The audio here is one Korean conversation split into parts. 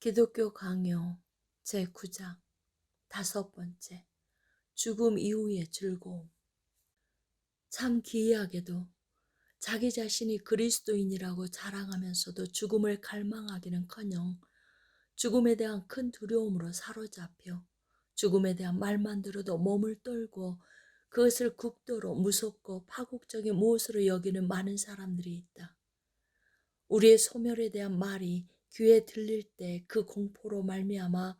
기독교 강요 제9장 다섯 번째 죽음 이후의 즐거움. 참 기이하게도 자기 자신이 그리스도인이라고 자랑하면서도 죽음을 갈망하기는커녕 죽음에 대한 큰 두려움으로 사로잡혀 죽음에 대한 말만 들어도 몸을 떨고 그것을 극도로 무섭고 파국적인 무엇으로 여기는 많은 사람들이 있다. 우리의 소멸에 대한 말이 귀에 들릴 때 그 공포로 말미암아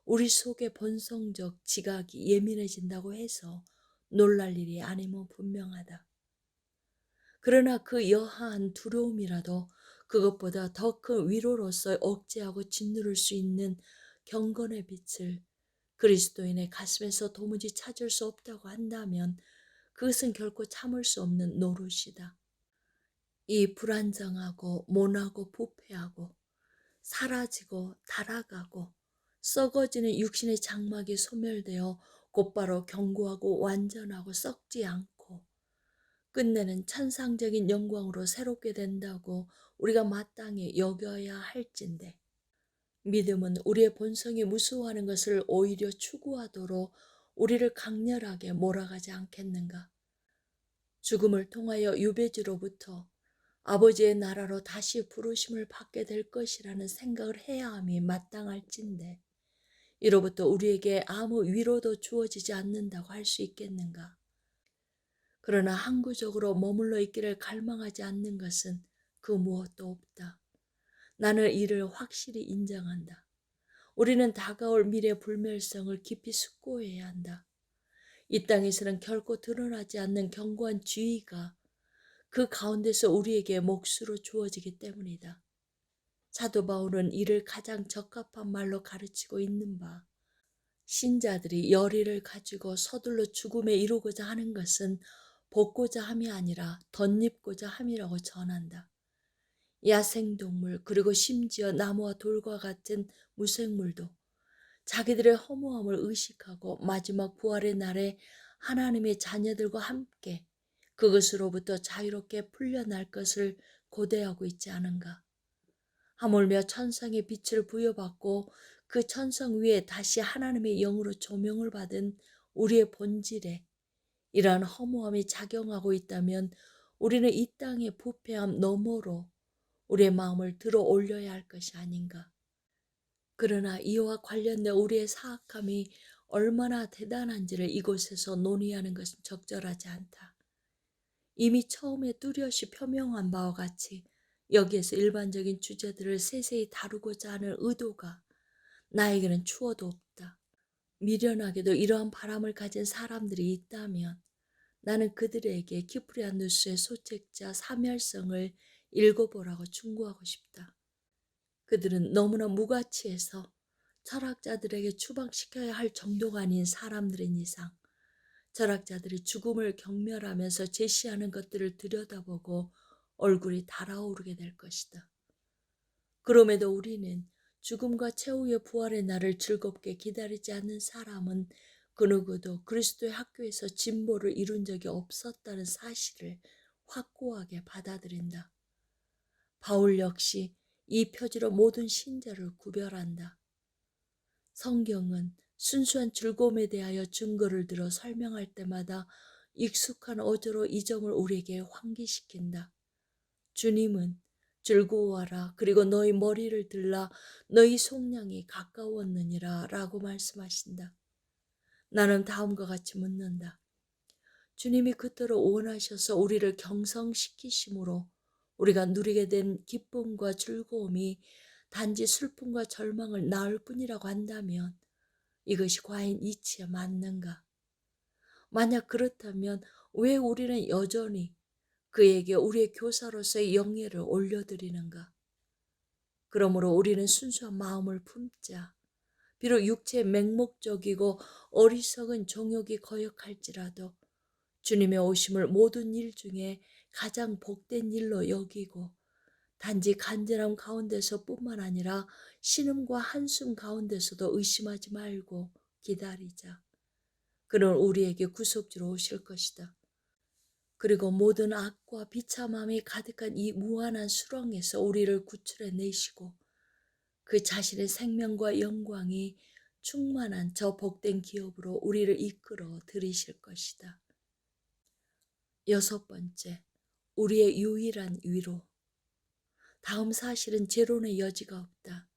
우리 속의 본성적 지각이 예민해진다고 해서 놀랄 일이 아니면 분명하다. 그러나 그 여하한 두려움이라도 그것보다 더 큰 위로로서 억제하고 짓누를 수 있는 경건의 빛을 그리스도인의 가슴에서 도무지 찾을 수 없다고 한다면 그것은 결코 참을 수 없는 노릇이다. 이 불안정하고 모나고 부패하고 사라지고 달아가고 썩어지는 육신의 장막이 소멸되어 곧바로 견고하고 완전하고 썩지 않고 끝내는 천상적인 영광으로 새롭게 된다고 우리가 마땅히 여겨야 할진대, 믿음은 우리의 본성이 무수하는 것을 오히려 추구하도록 우리를 강렬하게 몰아가지 않겠는가. 죽음을 통하여 유배지로부터 아버지의 나라로 다시 부르심을 받게 될 것이라는 생각을 해야 함이 마땅할진데 이로부터 우리에게 아무 위로도 주어지지 않는다고 할 수 있겠는가. 그러나 항구적으로 머물러 있기를 갈망하지 않는 것은 그 무엇도 없다. 나는 이를 확실히 인정한다. 우리는 다가올 미래 불멸성을 깊이 숙고해야 한다. 이 땅에서는 결코 드러나지 않는 견고한 지위가 그 가운데서 우리에게 몫으로 주어지기 때문이다. 사도 바울은 이를 가장 적합한 말로 가르치고 있는 바, 신자들이 열의를 가지고 서둘러 죽음에 이르고자 하는 것은 벗고자 함이 아니라 덧입고자 함이라고 전한다. 야생동물 그리고 심지어 나무와 돌과 같은 무생물도 자기들의 허무함을 의식하고 마지막 부활의 날에 하나님의 자녀들과 함께 그것으로부터 자유롭게 풀려날 것을 고대하고 있지 않은가. 하물며 천상의 빛을 부여받고 그 천상 위에 다시 하나님의 영으로 조명을 받은 우리의 본질에 이러한 허무함이 작용하고 있다면 우리는 이 땅의 부패함 너머로 우리의 마음을 들어 올려야 할 것이 아닌가. 그러나 이와 관련된 우리의 사악함이 얼마나 대단한지를 이곳에서 논의하는 것은 적절하지 않다. 이미 처음에 뚜렷이 표명한 바와 같이 여기에서 일반적인 주제들을 세세히 다루고자 하는 의도가 나에게는 추호도 없다. 미련하게도 이러한 바람을 가진 사람들이 있다면 나는 그들에게 키프리아누스의 소책자 사멸성을 읽어보라고 충고하고 싶다. 그들은 너무나 무가치해서 철학자들에게 추방시켜야 할 정도가 아닌 사람들인 이상 철학자들이 죽음을 경멸하면서 제시하는 것들을 들여다보고 얼굴이 달아오르게 될 것이다. 그럼에도 우리는 죽음과 최후의 부활의 날을 즐겁게 기다리지 않는 사람은 그 누구도 그리스도의 학교에서 진보를 이룬 적이 없었다는 사실을 확고하게 받아들인다. 바울 역시 이 표지로 모든 신자를 구별한다. 성경은 순수한 즐거움에 대하여 증거를 들어 설명할 때마다 익숙한 어조로 이 점을 우리에게 환기시킨다. 주님은 즐거워하라 그리고 너희 머리를 들라 너희 속량이 가까웠느니라 라고 말씀하신다. 나는 다음과 같이 묻는다. 주님이 그토록 원하셔서 우리를 경성시키심으로 우리가 누리게 된 기쁨과 즐거움이 단지 슬픔과 절망을 낳을 뿐이라고 한다면 이것이 과연 이치에 맞는가? 만약 그렇다면 왜 우리는 여전히 그에게 우리의 교사로서의 영예를 올려드리는가? 그러므로 우리는 순수한 마음을 품자. 비록 육체의 맹목적이고 어리석은 정욕이 거역할지라도 주님의 오심을 모든 일 중에 가장 복된 일로 여기고 단지 간절함 가운데서 뿐만 아니라 신음과 한숨 가운데서도 의심하지 말고 기다리자. 그는 우리에게 구속주로 오실 것이다. 그리고 모든 악과 비참함이 가득한 이 무한한 수렁에서 우리를 구출해 내시고 그 자신의 생명과 영광이 충만한 저 복된 기업으로 우리를 이끌어 들이실 것이다. 여섯 번째, 우리의 유일한 위로. 다음 사실은 재론의 여지가 없다.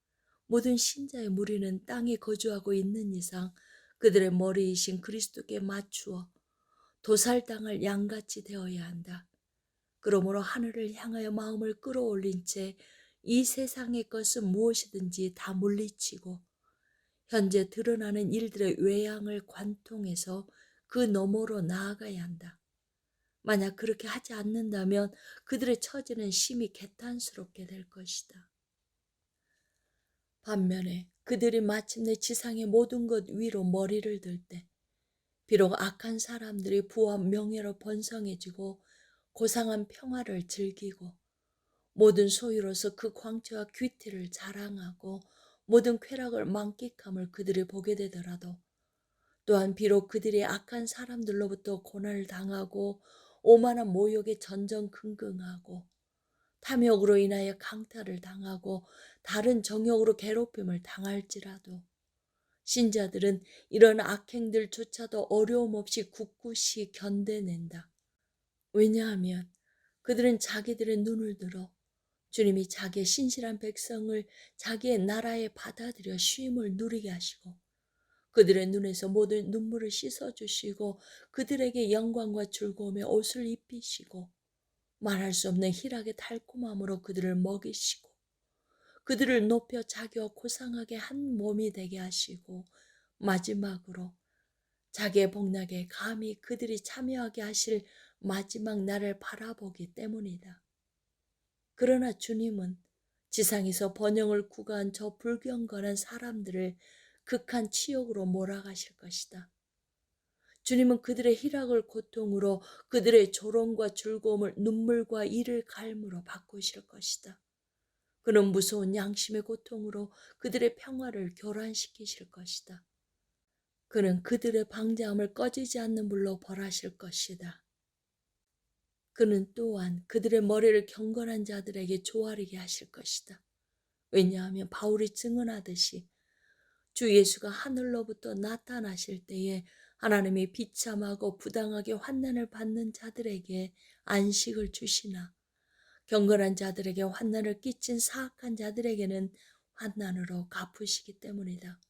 모든 신자의 무리는 땅에 거주하고 있는 이상 그들의 머리이신 그리스도께 맞추어 도살당할 양같이 되어야 한다. 그러므로 하늘을 향하여 마음을 끌어올린 채 이 세상의 것은 무엇이든지 다 물리치고 현재 드러나는 일들의 외양을 관통해서 그 너머로 나아가야 한다. 만약 그렇게 하지 않는다면 그들의 처지는 심히 개탄스럽게 될 것이다. 반면에 그들이 마침내 지상의 모든 것 위로 머리를 들 때 비록 악한 사람들이 부와 명예로 번성해지고 고상한 평화를 즐기고 모든 소유로서 그 광채와 귀티를 자랑하고 모든 쾌락을 만끽함을 그들이 보게 되더라도 또한 비록 그들이 악한 사람들로부터 고난을 당하고 오만한 모욕에 전전긍긍하고 탐욕으로 인하여 강탈을 당하고 다른 정욕으로 괴롭힘을 당할지라도 신자들은 이런 악행들조차도 어려움 없이 굳굳이 견뎌낸다. 왜냐하면 그들은 자기들의 눈을 들어 주님이 자기의 신실한 백성을 자기의 나라에 받아들여 쉼을 누리게 하시고 그들의 눈에서 모든 눈물을 씻어주시고 그들에게 영광과 즐거움의 옷을 입히시고 말할 수 없는 희락의 달콤함으로 그들을 먹이시고 그들을 높여 자기와 고상하게 한 몸이 되게 하시고 마지막으로 자기의 복락에 감히 그들이 참여하게 하실 마지막 날을 바라보기 때문이다. 그러나 주님은 지상에서 번영을 구가한 저 불경건한 사람들을 극한 치욕으로 몰아가실 것이다. 주님은 그들의 희락을 고통으로 그들의 조롱과 즐거움을 눈물과 이를 갈무로 바꾸실 것이다. 그는 무서운 양심의 고통으로 그들의 평화를 교란시키실 것이다. 그는 그들의 방자함을 꺼지지 않는 불로 벌하실 것이다. 그는 또한 그들의 머리를 경건한 자들에게 조아리게 하실 것이다. 왜냐하면 바울이 증언하듯이 주 예수가 하늘로부터 나타나실 때에 하나님이 비참하고 부당하게 환난을 받는 자들에게 안식을 주시나 경건한 자들에게 환난을 끼친 사악한 자들에게는 환난으로 갚으시기 때문이다.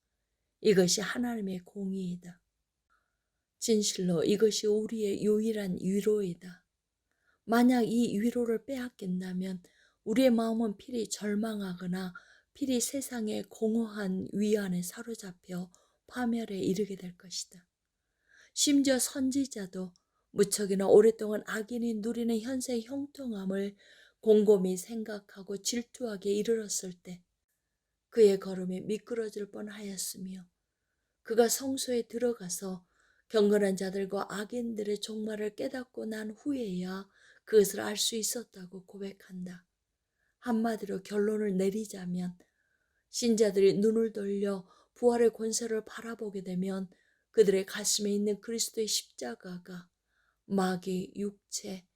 이것이 하나님의 공의이다. 진실로 이것이 우리의 유일한 위로이다. 만약 이 위로를 빼앗긴다면 우리의 마음은 필히 절망하거나 필히 세상의 공허한 위안에 사로잡혀 파멸에 이르게 될 것이다. 심지어 선지자도 무척이나 오랫동안 악인이 누리는 현세의 형통함을 곰곰이 생각하고 질투하게 이르렀을 때 그의 걸음이 미끄러질 뻔하였으며 그가 성소에 들어가서 경건한 자들과 악인들의 종말을 깨닫고 난 후에야 그것을 알 수 있었다고 고백한다. 한마디로 결론을 내리자면 신자들이 눈을 돌려 부활의 권세를 바라보게 되면 그들의 가슴에 있는 그리스도의 십자가가 마귀, 육체,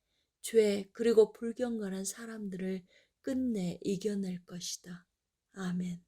죄 그리고 불경건한 사람들을 끝내 이겨낼 것이다. 아멘.